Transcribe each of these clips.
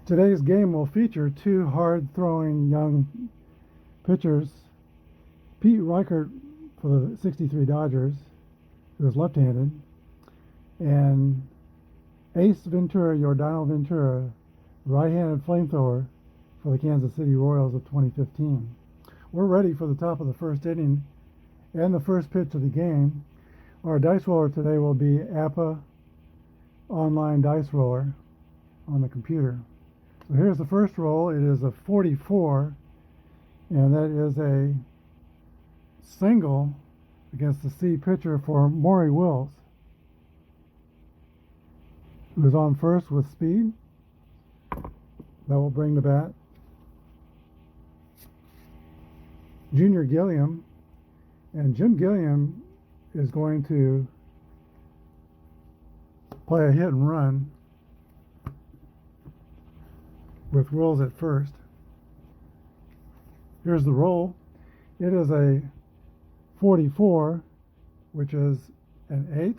Today's game will feature two hard-throwing young pitchers, Pete Reichert for the 63 Dodgers, who is left-handed, and Ace Ventura, Yordano Ventura, right-handed flamethrower for the Kansas City Royals of 2015. We're ready for the top of the first inning and the first pitch of the game. Our dice roller today will be Apba online dice roller on the computer. So here's the first roll. It is a 44, and that is a single against the C pitcher for Maury Wills, who is on first with speed. That will bring the bat. Junior Gilliam, and Jim Gilliam is going to play a hit and run with Wills at first. Here's the roll. It is a 44, which is an 8.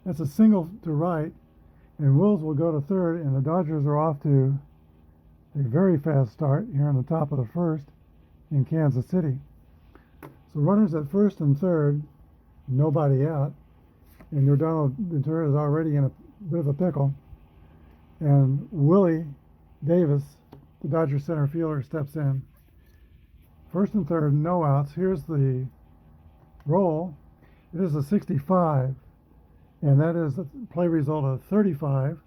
That's a single to right, and Wills will go to third, and the Dodgers are off to a very fast start here on the top of the first in Kansas City. So runners at first and third, nobody out, and Yordano Ventura is already in a bit of a pickle, and Willie Davis, the Dodgers center fielder, steps in. First and third, no outs. Here's the roll. It is a 65, and that is the play result of 35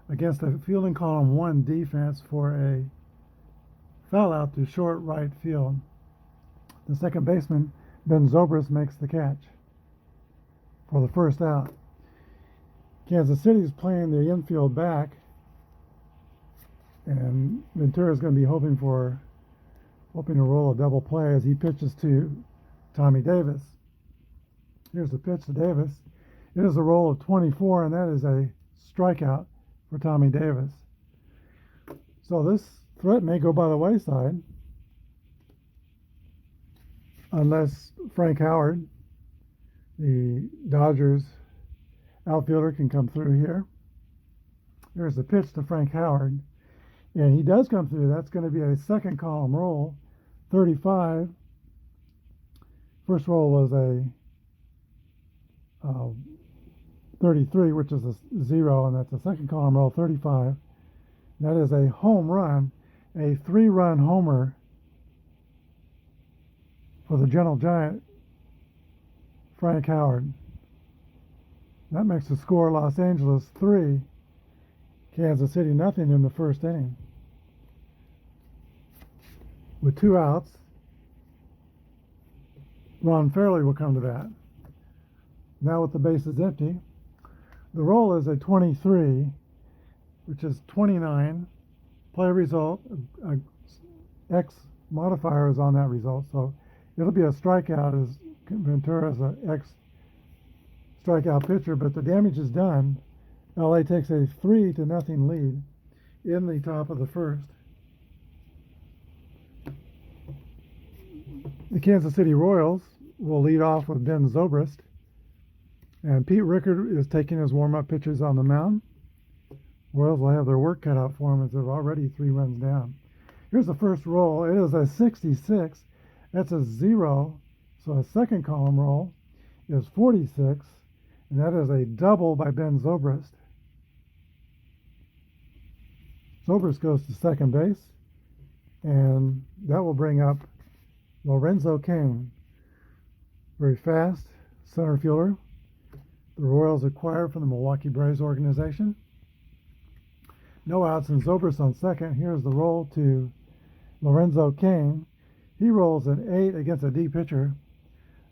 against a fielding column 1 defense for a foul out to short right field. The second baseman, Ben Zobrist, makes the catch for the first out. Kansas City is playing the infield back, and Ventura is going to be hoping to roll a double play as he pitches to Tommy Davis. Here's the pitch to Davis. It is a roll of 24, and that is a strikeout for Tommy Davis. So this threat may go by the wayside unless Frank Howard, the Dodgers outfielder, can come through here. There's the pitch to Frank Howard, and he does come through. That's going to be a second column roll, 35. First roll was a 33, which is a 0, and that's a second column roll, 35. That is a home run, a 3-run homer for the gentle giant, Frank Howard. That makes the score Los Angeles 3, Kansas City nothing in the first inning. With 2 outs, Ron Fairley will come to bat. Now with the bases empty, the roll is a 23, which is 29. Play result, X modifier is on that result, so it'll be a strikeout as Ventura is an X strikeout pitcher, but the damage is done. LA takes a 3-0 lead in the top of the first. The Kansas City Royals will lead off with Ben Zobrist, and Pete Reichert is taking his warm-up pitches on the mound. Royals will have their work cut out for them as they're already 3 runs down. Here's the first roll. It is a 66. That's a 0. So a second column roll is 46, and that is a double by Ben Zobrist. Zobrist goes to second base, and that will bring up Lorenzo Cain, very fast center fielder the Royals acquired from the Milwaukee Braves organization. No outs and Zobrist on second. Here's the roll to Lorenzo Cain. He rolls an 8 against a D pitcher.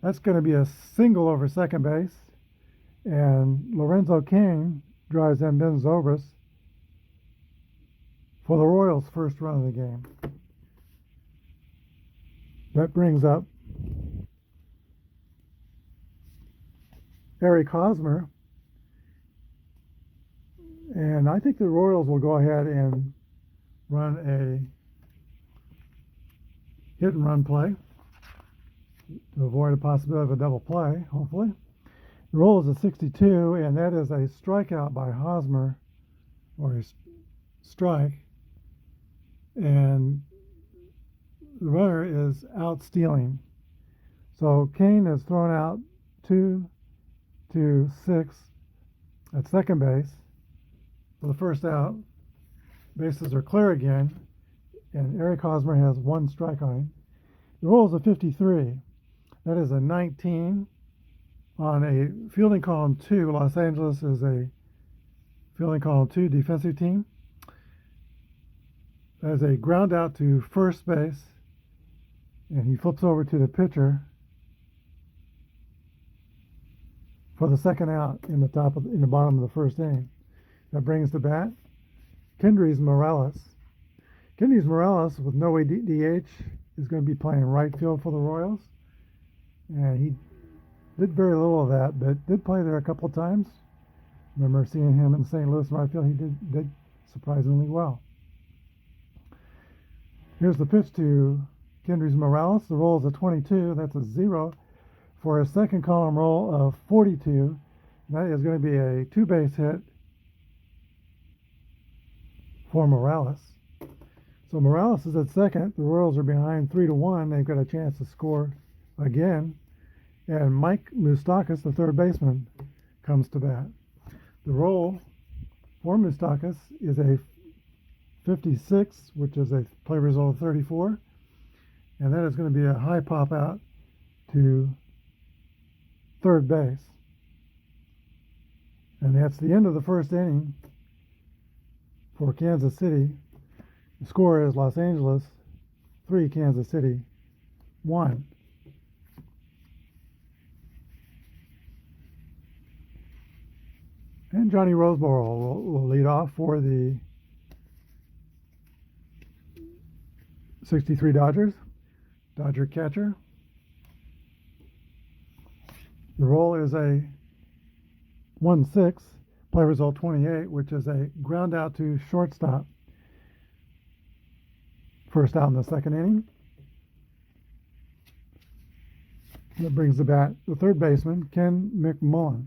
That's going to be a single over second base, and Lorenzo Cain drives in Ben Zobrist for the Royals' first run of the game. That brings up Eric Hosmer, and I think the Royals will go ahead and run a hit and run play to avoid a possibility of a double play, hopefully. The roll is a 62, and that is a strikeout by Hosmer, or a strike, and the runner is out stealing. So Kane has thrown out 2 to 6 at second base for the first out. Bases are clear again, and Eric Hosmer has 1 strike on him. The roll is a 53. That is a 19 on a fielding column 2. Los Angeles is a fielding column 2 defensive team. That is a ground out to first base, and he flips over to the pitcher for the second out in the bottom of the first inning. That brings the bat Kendrys Morales. Kendrys Morales, with no DH, is going to be playing right field for the Royals, and he did very little of that, but did play there a couple of times. Remember seeing him in St. Louis right field. He did surprisingly well. Here's the pitch to Kendrys Morales. The roll is a 22. That's a 0 for a second column roll of 42. That is going to be a 2-base hit for Morales. So Morales is at second. The Royals are behind 3-1. They've got a chance to score again. And Mike Moustakas, the third baseman, comes to bat. The roll for Moustakas is a 56, which is a play result of 34. And that is going to be a high pop out to third base. And that's the end of the first inning for Kansas City. The score is Los Angeles 3, Kansas City 1. And Johnny Roseboro will lead off for the 63 Dodgers. Dodger catcher. The roll is a 1-6, play result 28, which is a ground out to shortstop. First out in the second inning. That brings the bat the third baseman, Ken McMullen.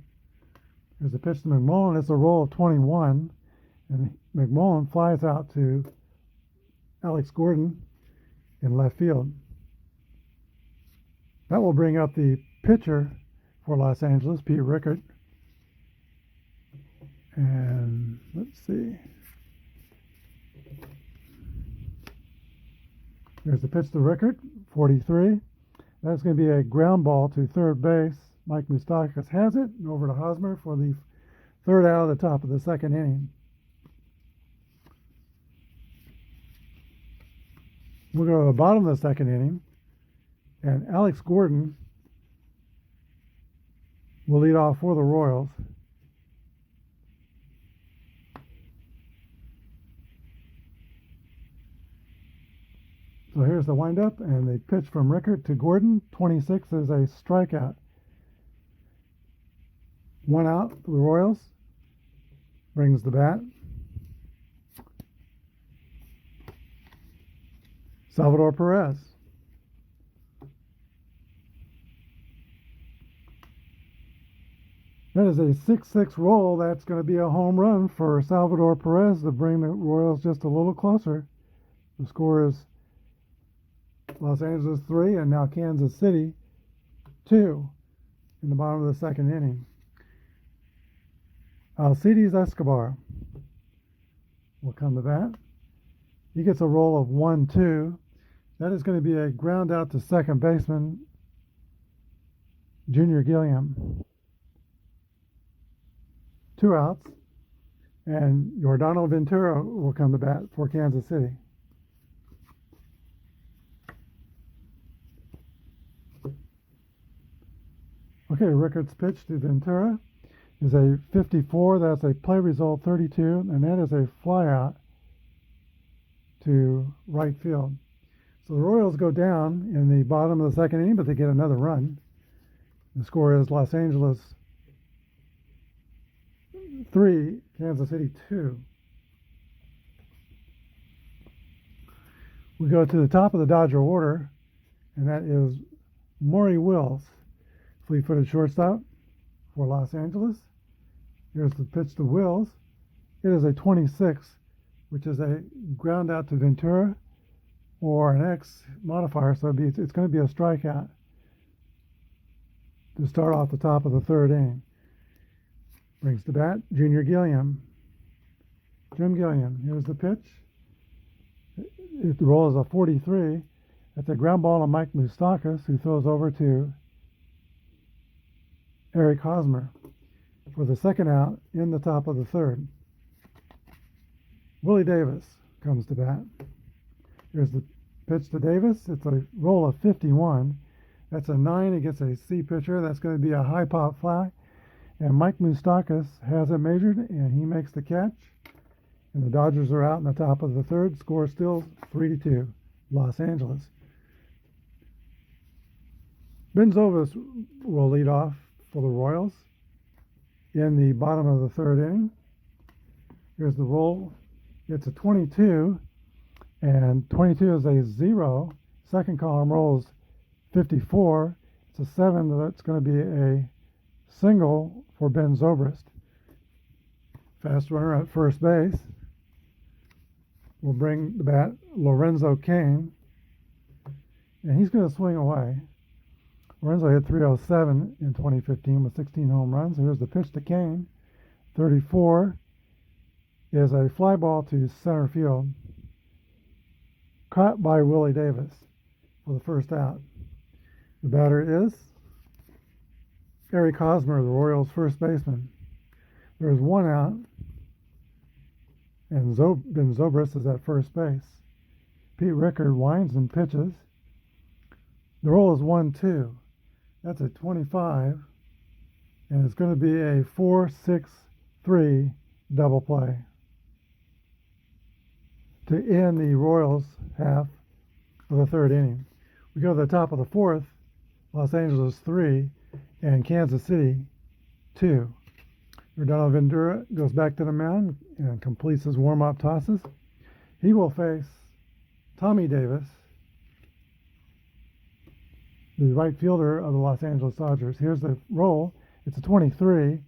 There's a pitch to McMullen. It's a roll of 21, and McMullen flies out to Alex Gordon in left field. That will bring up the pitcher for Los Angeles, Pete Rickard. And let's see. There's the pitch to Rickard, 43. That's going to be a ground ball to third base. Mike Moustakas has it, and over to Hosmer for the third out of the top of the second inning. We'll go to the bottom of the second inning, and Alex Gordon will lead off for the Royals. So here's the windup, and the pitch from Rickard to Gordon. 26 is a strikeout. 1 out for the Royals. Brings the bat Salvador Perez. That is a 6-6 roll. That's going to be a home run for Salvador Perez to bring the Royals just a little closer. The score is Los Angeles 3 and now Kansas City 2 in the bottom of the second inning. Alcides Escobar will come to bat. He gets a roll of 1-2. That is going to be a ground out to second baseman Junior Gilliam. 2 outs, and Yordano Ventura will come to bat for Kansas City. Okay, Rickard's pitch to Ventura is a 54. That's a play result 32, and that is a fly out to right field. So the Royals go down in the bottom of the second inning, but they get another run. The score is Los Angeles 3, Kansas City 2. We go to the top of the Dodger order, and that is Maury Wills, fleet-footed shortstop for Los Angeles. Here's the pitch to Wills. It is a 26, which is a ground out to Ventura, or an X modifier, so it's going to be a strikeout to start off the top of the third inning. Brings to bat Junior Gilliam. Jim Gilliam, here's the pitch. The roll is a 43. That's a ground ball to Mike Moustakas, who throws over to Eric Hosmer for the second out in the top of the third. Willie Davis comes to bat. Here's the pitch to Davis. It's a roll of 51. That's a 9 against a C pitcher. That's going to be a high pop fly. And Mike Moustakas has it measured, and he makes the catch. And the Dodgers are out in the top of the third. Score still 3-2, Los Angeles. Ben Zobrist will lead off for the Royals in the bottom of the third inning. Here's the roll. It's a 22, and 22 is a 0. Second column rolls 54. It's a 7. That's going to be a single for Ben Zobrist. Fast runner at first base will bring the bat Lorenzo Cain, and he's going to swing away. Lorenzo hit 307 in 2015 with 16 home runs. Here's the pitch to Cain. 34 is a fly ball to center field, caught by Willie Davis for the first out. The batter is Eric Hosmer, the Royals' first baseman. There's one out, and Ben Zobrist is at first base. Pete Rickard winds and pitches. The roll is 1-2. That's a 25, and it's going to be a 4-6-3 double play to end the Royals' half of the third inning. We go to the top of the fourth. Los Angeles 3 and Kansas City 2. Rodolfo Ventura goes back to the mound and completes his warm-up tosses. He will face Tommy Davis, the right fielder of the Los Angeles Dodgers. Here's the roll. It's a 23.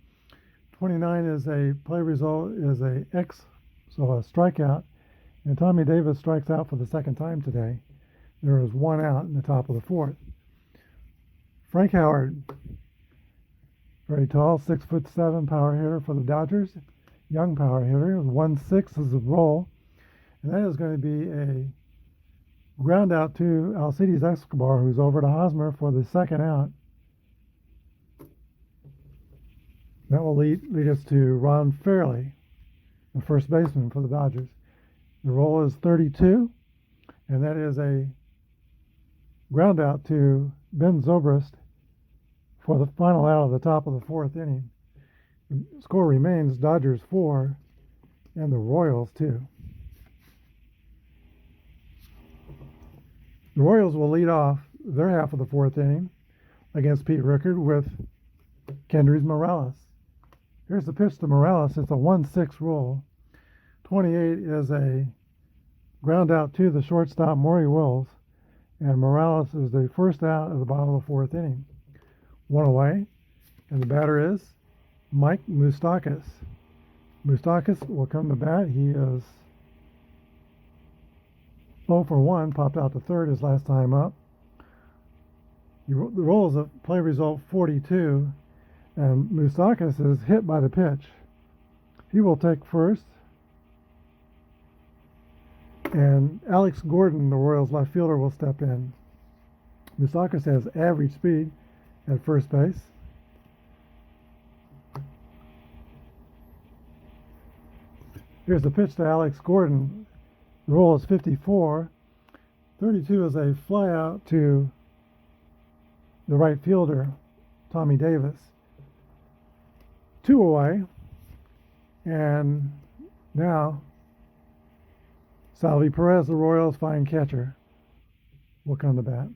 29 is a play result, is a X, so a strikeout. And Tommy Davis strikes out for the second time today. There is one out in the top of the fourth. Frank Howard, very tall, 6'7" power hitter for the Dodgers. Young power hitter. 1-6 is the roll. And that is going to be a ground out to Alcides Escobar, who's over to Hosmer for the second out. That will lead us to Ron Fairley, the first baseman for the Dodgers. The roll is 32, and that is a ground out to Ben Zobrist for the final out of the top of the fourth inning. The score remains Dodgers 4 and the Royals 2. The Royals will lead off their half of the fourth inning against Pete Rickard with Kendrys Morales. Here's the pitch to Morales. It's a 1-6 roll. 28 is a ground out to the shortstop Maury Wills, and Morales is the first out of the bottom of the fourth inning. One away, and the batter is Mike Moustakas. Moustakas will come to bat. He is 0 for 1, popped out to third his last time up. The roll is a play result 42, and Moustakas is hit by the pitch. He will take first, and Alex Gordon, the Royals left fielder, will step in. Moustakas has average speed at first base. Here's the pitch to Alex Gordon. The roll is 54. 32 is a fly out to the right fielder, Tommy Davis. 2 away. And now Salvi Perez, the Royals' fine catcher, will come to bat.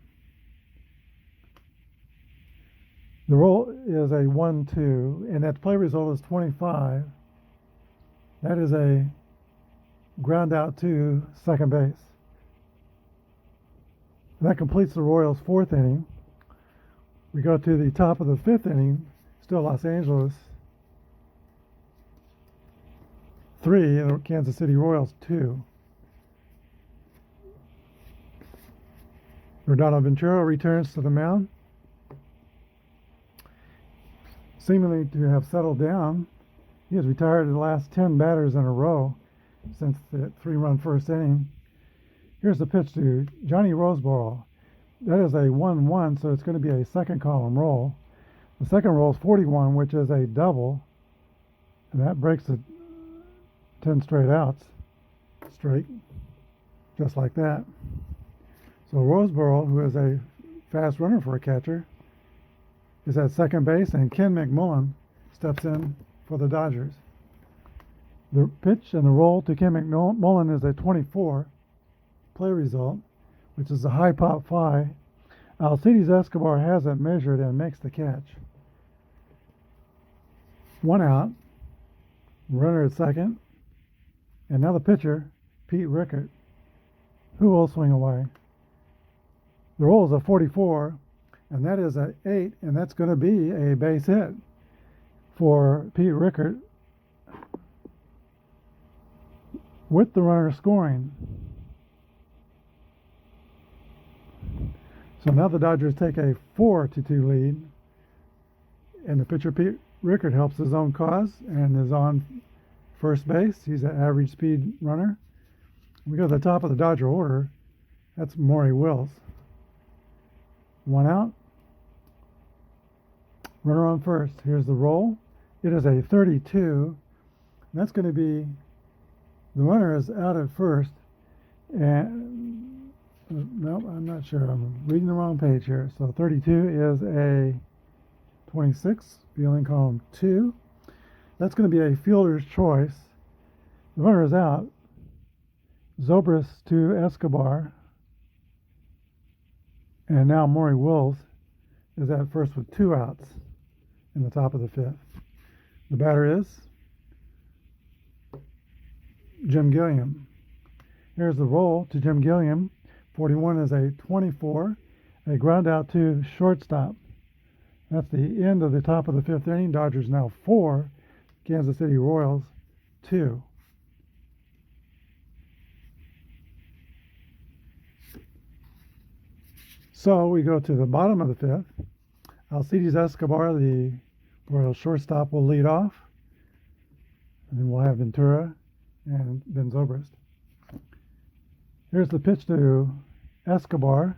The roll is a 1-2, and that play result is 25. That is a ground out to second base. And that completes the Royals' fourth inning. We go to the top of the fifth inning, still Los Angeles 3 and the Kansas City Royals 2. Rodano Ventura returns to the mound, seemingly to have settled down. He has retired the last 10 batters in a row since the 3-run first inning. Here's the pitch to Johnny Roseboro. That is a 1-1, so it's going to be a second column roll. The second roll is 41, which is a double, and that breaks the 10 straight outs straight, just like that. So Roseboro, who is a fast runner for a catcher, is at second base, and Ken McMullen steps in for the Dodgers. The pitch and the roll to Ken McMullen is a 24 play result, which is a high pop fly. Alcides Escobar has it measured and makes the catch. 1 out, runner at second, and now the pitcher, Pete Rickert, who will swing away. The roll is a 44, and that is an 8, and that's going to be a base hit for Pete Rickert, with the runner scoring. So now the Dodgers take a 4-2 lead, and the pitcher Pete Rickert helps his own cause and is on first base. He's an average speed runner. We go to the top of the Dodger order. That's Maury Wills. 1 out. Runner on first. Here's the roll. It is a 32. That's going to be, the runner is out at first. And no, I'm not sure. I'm reading the wrong page here. So 32 is a 26, fielding column 2. That's going to be a fielder's choice. The runner is out. Zobrist to Escobar. And now Maury Wills is at first with 2 outs in the top of the 5th. The batter is Jim Gilliam. Here's the roll to Jim Gilliam. 41 is a 24, a ground out to shortstop. That's the end of the top of the 5th inning. Dodgers now 4, Kansas City Royals 2. So we go to the bottom of the 5th. Alcides Escobar, the Royal shortstop, will lead off. And then we'll have Ventura and Ben Zobrist. Here's the pitch to Escobar.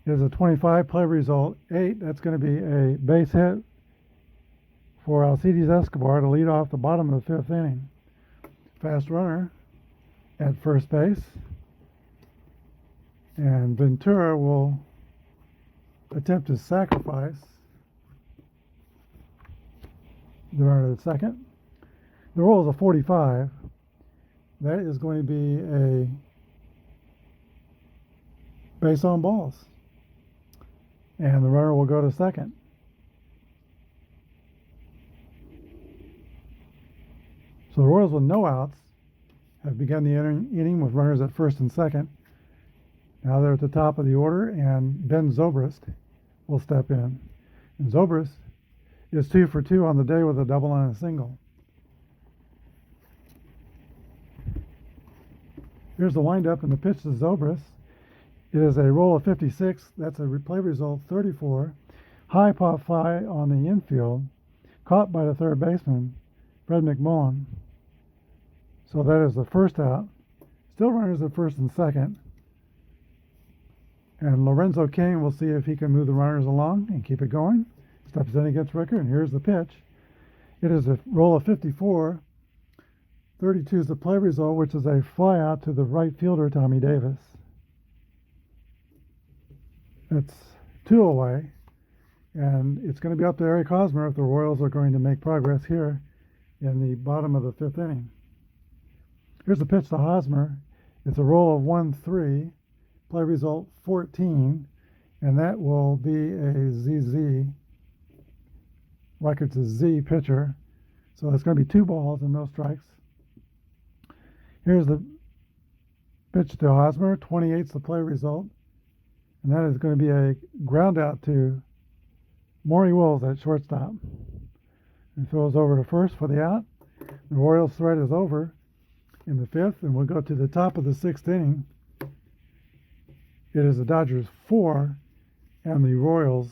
It is a 25, play result 8. That's going to be a base hit for Alcides Escobar to lead off the bottom of the 5th inning. Fast runner at first base. And Ventura will attempt to sacrifice the runner at second. The roll is a 45. That is going to be a base on balls. And the runner will go to second. So the Royals with no outs have begun the inning with runners at first and second. Now they're at the top of the order, and Ben Zobrist will step in. And Zobrist is 2 for 2 on the day with a double and a single. Here's the windup and the pitch to Zobrist. It is a roll of 56. That's a play result 34. High pop fly on the infield, caught by the third baseman, Fred McMullen. So that is the first out. Still runners at first and second. And Lorenzo Cain will see if he can move the runners along and keep it going. Steps in against Rickert, and here's the pitch. It is a roll of 54. 32 is the play result, which is a fly out to the right fielder, Tommy Davis. It's 2 away, and it's going to be up to Eric Hosmer if the Royals are going to make progress here in the bottom of the 5th inning. Here's the pitch to Hosmer. It's a roll of 1-3, play result 14, and that will be a ZZ. Reichert's a Z pitcher, so it's going to be 2 balls and no strikes. Here's the pitch to Hosmer. 28's the play result, and that is going to be a ground out to Maury Wills at shortstop. He throws over to first for the out, The Royals threat is over in the fifth, and we'll go to the top of the sixth inning. It is the Dodgers 4 and the Royals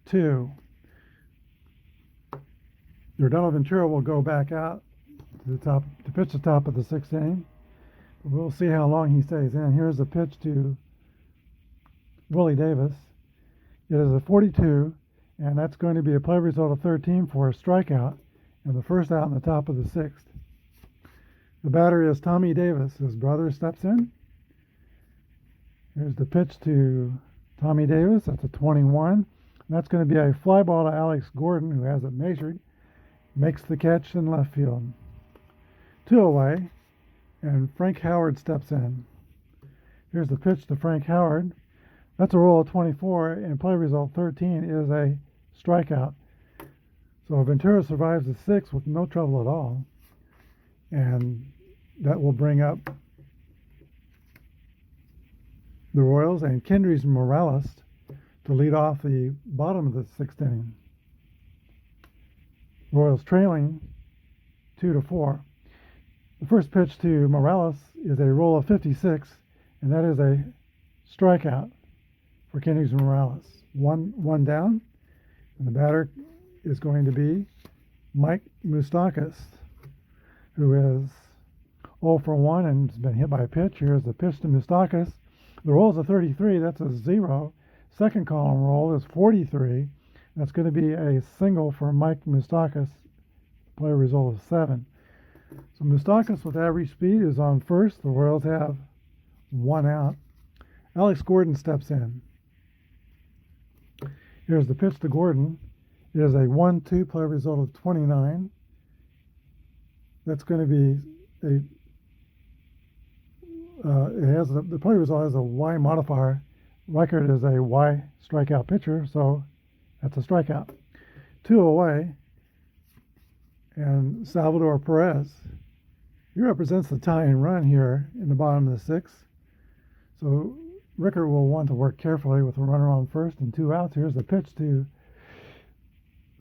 2. Yordano Ventura will go back out to pitch the top of the sixth inning. We'll see how long he stays in. Here's a pitch to Willie Davis. It is a 42, and that's going to be a play result of 13 for a strikeout, and the first out in the top of the sixth. The batter is Tommy Davis. His brother steps in. Here's the pitch to Tommy Davis. That's a 21. And that's going to be a fly ball to Alex Gordon, who has it measured. Makes the catch in left field. 2 away, and Frank Howard steps in. Here's the pitch to Frank Howard. That's a roll of 24, and play result 13 is a strikeout. So Ventura survives the sixth with no trouble at all. And that will bring up the Royals and Kendrys Morales to lead off the bottom of the sixth inning. Royals trailing 2-4. The first pitch to Morales is a roll of 56, and that is a strikeout for Kendrys Morales. One down, and the batter is going to be Mike Moustakas, who is 0 for 1 and has been hit by a pitch. Here's the pitch to Moustakas. The roll is a 33. That's a 0. Second column roll is 43. That's going to be a single for Mike Moustakas. Play result of 7. So Moustakas with average speed is on first. The Royals have 1 out. Alex Gordon steps in. Here's the pitch to Gordon. It is a 1-2 play result of 29. That's going to be the play result has a Y modifier. Reichert is a Y strikeout pitcher, so that's a strikeout. 2 away, and Salvador Perez. He represents the tying run here in the bottom of the sixth. So Rickert will want to work carefully with a runner on first and 2 outs. Here's the pitch to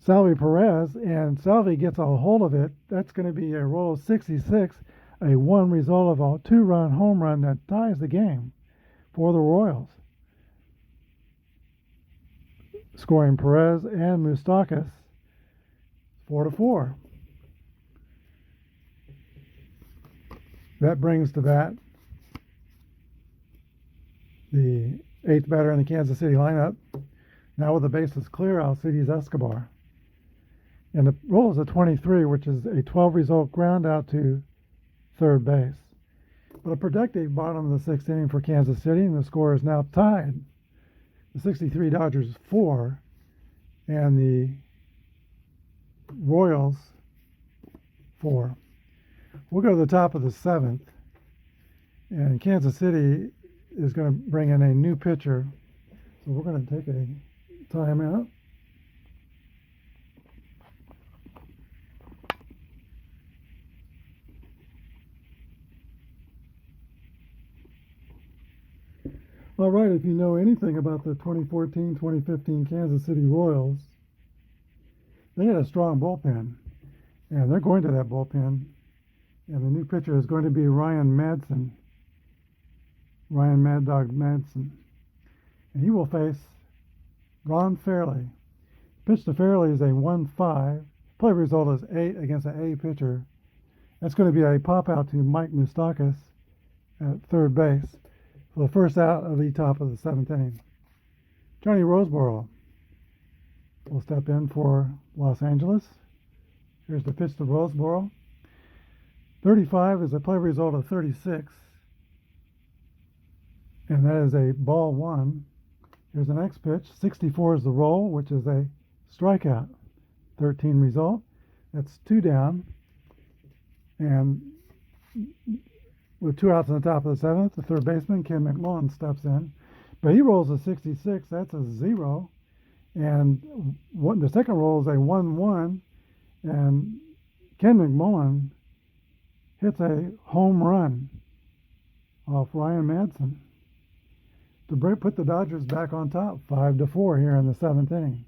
Salvi Perez, and Salvi gets a hold of it. That's going to be a roll of 66, a 1 result of a 2-run home run that ties the game for the Royals. Scoring Perez and Moustakas 4-4. That brings to bat the 8th batter in the Kansas City lineup. Now with the bases clear, Alcides Escobar. And the roll is a 23, which is a 12 result ground out to third base. But a productive bottom of the sixth inning for Kansas City, and the score is now tied. The 63 Dodgers 4 and the Royals 4. We'll go to the top of the seventh, and Kansas City is going to bring in a new pitcher. So we're going to take a timeout. All right, if you know anything about the 2014-2015 Kansas City Royals, they had a strong bullpen, and they're going to that bullpen, and the new pitcher is going to be Ryan Mad Dog Madsen, and he will face Ron Fairley. Pitch to Fairley is a 1-5. Play result is 8 against an A pitcher. That's going to be a pop out to Mike Moustakas at third base for the first out of the top of the seventh inning. Johnny Roseboro will step in for Los Angeles. Here's the pitch to Roseboro. 35 is a play result of 36. And that is a ball 1. Here's the next pitch. 64 is the roll, which is a strikeout. 13 result. That's 2 down. And with 2 outs on the top of the seventh, the third baseman, Ken McMullen, steps in. But he rolls a 66. That's a 0. And the second roll is a 1-1. And Ken McMullen hits a home run off Ryan Madsen to put the Dodgers back on top, 5-4 here in the seventh inning.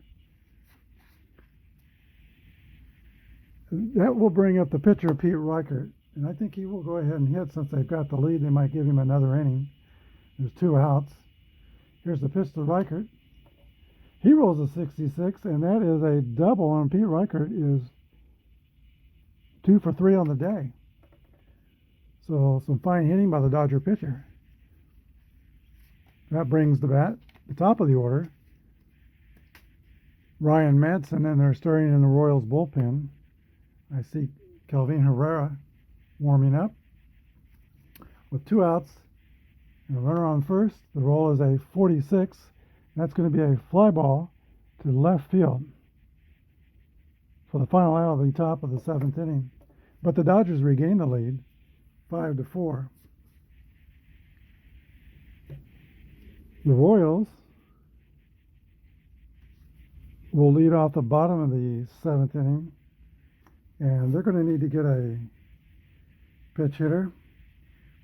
that will bring up the pitcher, Pete Reichert. And I think he will go ahead and hit since they've got the lead. They might give him another inning. There's 2 outs. Here's the pitch to Reichert. He rolls a 66, and that is a double, and Pete Reichert is 2 for 3 on the day. So some fine hitting by the Dodger pitcher. That brings the top of the order, Ryan Madsen, and they're starting in the Royals bullpen. I see Kelvin Herrera warming up with 2 outs and a runner on first. The roll is a 46. That's going to be a fly ball to left field for the final out of the top of the 7th inning. But the Dodgers regain the lead, 5-4. The Royals will lead off the bottom of the 7th inning, and they're going to need to get a pitch hitter.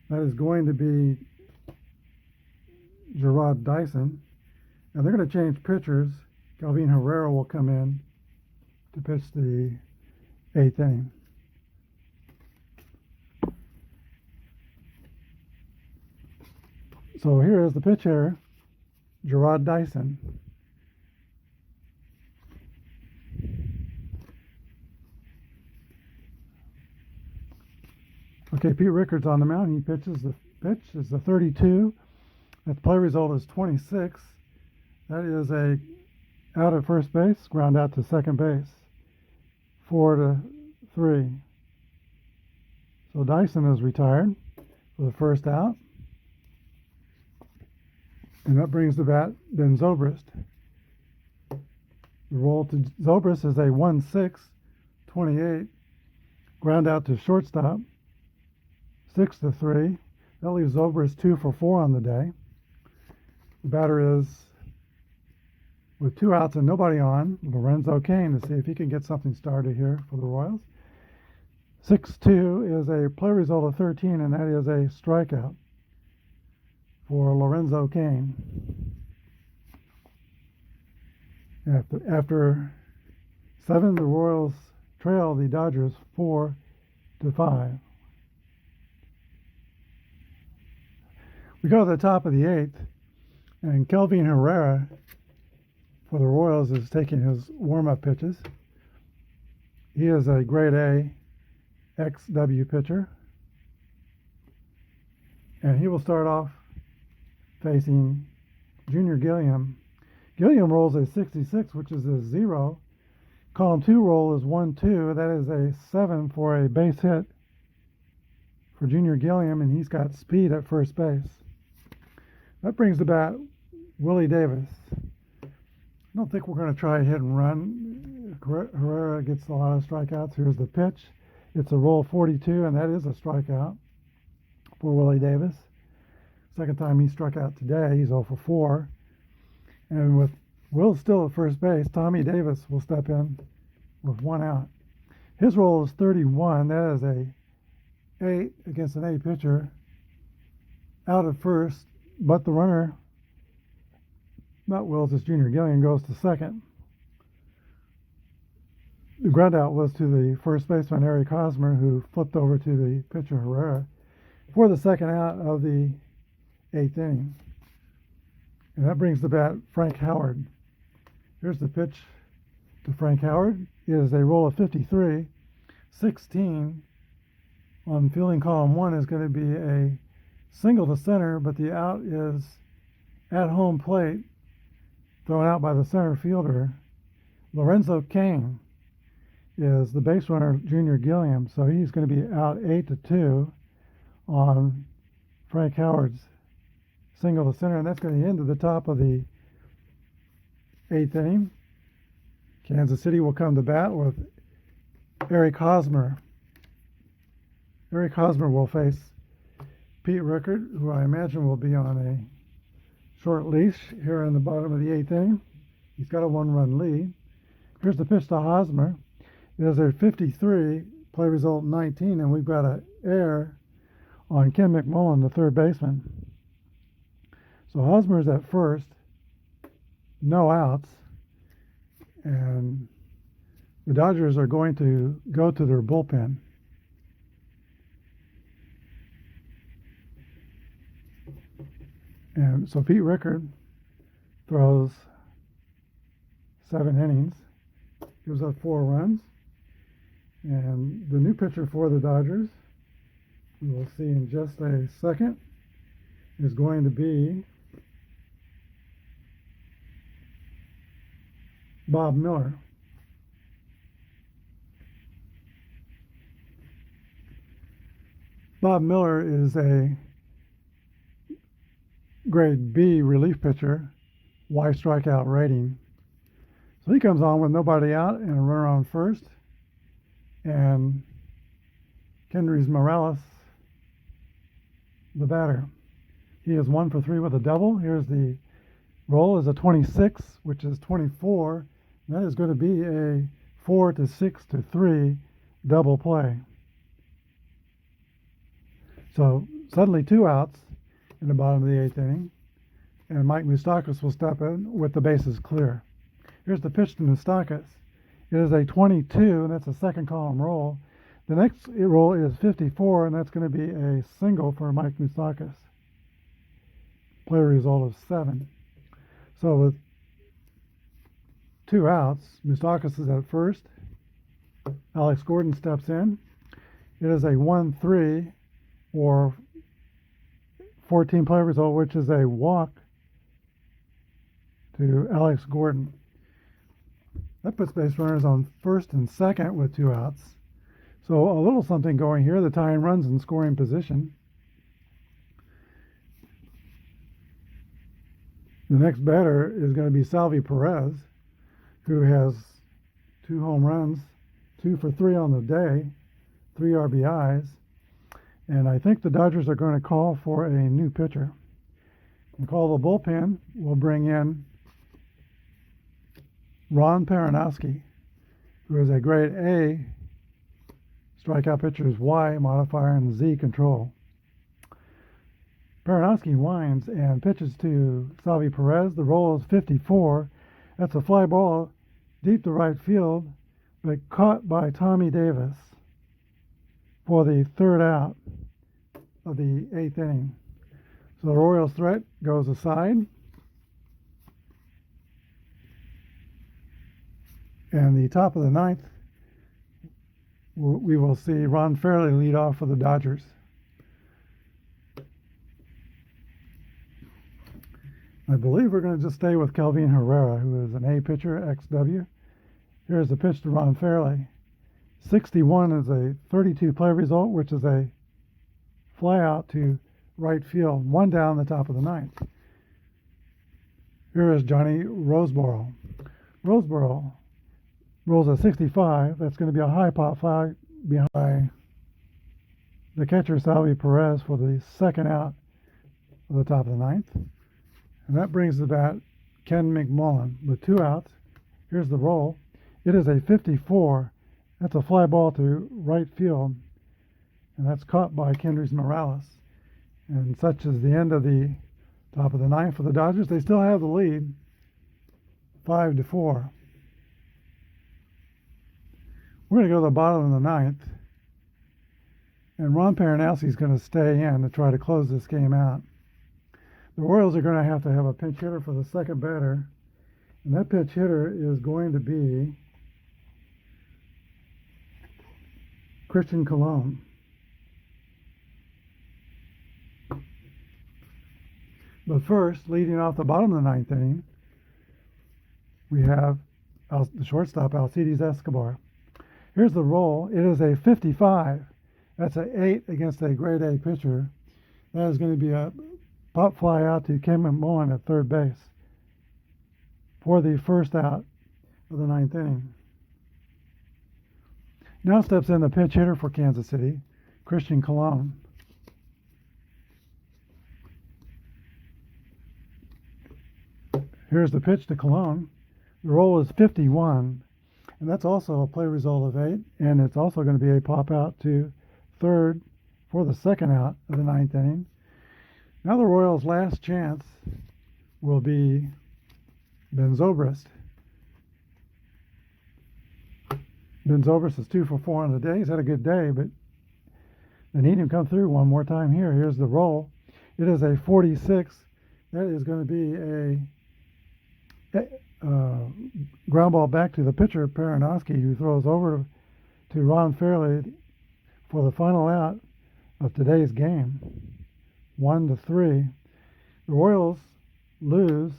That is going to be Gerard Dyson, and they're going to change pitchers. Kelvin Herrera will come in to pitch the 8th inning. So here is the pitch hitter, Gerard Dyson. Okay, Pete Reichert's on the mound. He pitches. The pitch is the 32. That play result is 26. That is a out at first base, ground out to second base, 4-3. So Dyson is retired for the first out. And that brings the bat Ben Zobrist. The roll to Zobrist is a 1-6, 28. Ground out to shortstop, 6-3. That leaves Zobrist 2 for 4 on the day. The batter is, with 2 outs and nobody on, Lorenzo Cain, to see if he can get something started here for the Royals. 6-2 is a play result of 13, and that is a strikeout for Lorenzo Cain. After 7, the Royals trail the Dodgers 4-5. We go to the top of the 8th, and Kelvin Herrera for the Royals is taking his warm-up pitches. He is a grade A XW pitcher, and he will start off facing Junior Gilliam. Gilliam rolls a 66, which is a 0. Column 2 roll is 1-2. That is a 7 for a base hit for Junior Gilliam, and he's got speed at first base. That brings the bat Willie Davis. I don't think we're going to try a hit and run. Herrera gets a lot of strikeouts. Here's the pitch. It's a roll 42, and that is a strikeout for Willie Davis. Second time he struck out today. He's 0 for 4. And with Will still at first base, Tommy Davis will step in with 1 out. His roll is 31. That is a 8 against an A pitcher. Out at first, but the runner, not Wills, it's Junior Gilliam, goes to second. The ground out was to the first baseman, Eric Hosmer, who flipped over to the pitcher, Herrera, for the second out of the 8th inning. And that brings the bat Frank Howard. Here's the pitch to Frank Howard. It is a roll of 53. 16 on fielding column 1 is going to be a single to center, but the out is at home plate, thrown out by the center fielder. Lorenzo Cain is the base runner, Junior Gilliam, so he's going to be out 8-2 on Frank Howard's single to center, and that's going to end at the top of the 8th inning. Kansas City will come to bat with Eric Hosmer. Eric Hosmer will face Pete Reichert, who I imagine will be on a short leash here in the bottom of the 8th inning. He's got a 1-run lead. Here's the pitch to Hosmer. It is a 53, play result 19, and we've got an error on Ken McMullen, the third baseman. So Hosmer's at first, no outs, and the Dodgers are going to go to their bullpen. And so Pete Rickard throws 7 innings, gives up 4 runs. And the new pitcher for the Dodgers, we will see in just a second, is going to be Bob Miller. Bob Miller is a grade B relief pitcher, Y strikeout rating. So he comes on with nobody out and a runner on first. And Kendrys Morales, the batter. He is 1 for 3 with a double. Here's the roll is a 26, which is 24. That is going to be a 4 to 6 to 3 double play. So suddenly 2 outs in the bottom of the 8th inning, and Mike Moustakas will step in with the bases clear. Here's the pitch to Moustakas. It is a 22, and that's a second column roll. The next roll is 54, and that's going to be a single for Mike Moustakas. Play result of 7. So with 2 outs, Moustakas is at first. Alex Gordon steps in. It is a 1-3 or 14 play result, which is a walk to Alex Gordon. That puts base runners on first and second with 2 outs. So a little something going here. The tying runs in scoring position. The next batter is going to be Salvi Perez, who has 2 home runs, 2 for 3 on the day, 3 RBIs. And I think the Dodgers are going to call for a new pitcher. And call the bullpen. We'll bring in Ron Peronowski, who is a grade A strikeout pitcher's Y modifier and Z control. Peronowski winds and pitches to Salvi Perez. The roll is 54. That's a fly ball deep to right field, but caught by Tommy Davis for the 3rd out of the 8th inning. So the Royals' threat goes aside. And the top of the 9th, we will see Ron Fairley lead off for the Dodgers. I believe we're going to just stay with Kelvin Herrera, who is an A pitcher, XW. Here's the pitch to Ron Fairley. 61 is a 32 play result, which is a fly out to right field, 1 down the top of the 9th. Here is Johnny Roseboro. Roseboro rolls a 65. That's going to be a high pop fly behind the catcher, Salvi Perez, for the 2nd out of the top of the 9th. And that brings the bat Ken McMullen with 2 outs. Here's the roll. It is a 54. That's a fly ball to right field, and that's caught by Kendrys Morales. And such is the end of the top of the 9th for the Dodgers. They still have the lead, 5-4. We're going to go to the bottom of the 9th, and Ron Peronowski is going to stay in to try to close this game out. The Royals are going to have a pinch hitter for the 2nd batter, and that pinch hitter is going to be Christian Colon. But first, leading off the bottom of the 9th inning, we have the shortstop, Alcides Escobar. Here's the roll. It is a 55. That's an 8 against a grade A pitcher. That is going to be a pop fly out to Ken McMullen at 3rd base for the 1st out of the 9th inning. Now steps in the pinch hitter for Kansas City, Christian Colon. Here's the pitch to Colon. The roll is 51, and that's also a play result of 8, and it's also going to be a pop out to 3rd for the 2nd out of the 9th inning. Now the Royals' last chance will be Ben Zobrist. Ben Zobrist is 2 for 4 on the day. He's had a good day, but they need him to come through one more time here. Here's the roll. It is a 46. That is going to be a ground ball back to the pitcher, Peranowski, who throws over to Ron Fairley for the final out of today's game. 1-3. The Royals lose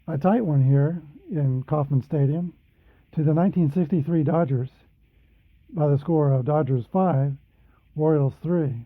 a tight one here in Kauffman Stadium to the 1963 Dodgers by the score of Dodgers 5, Royals 3.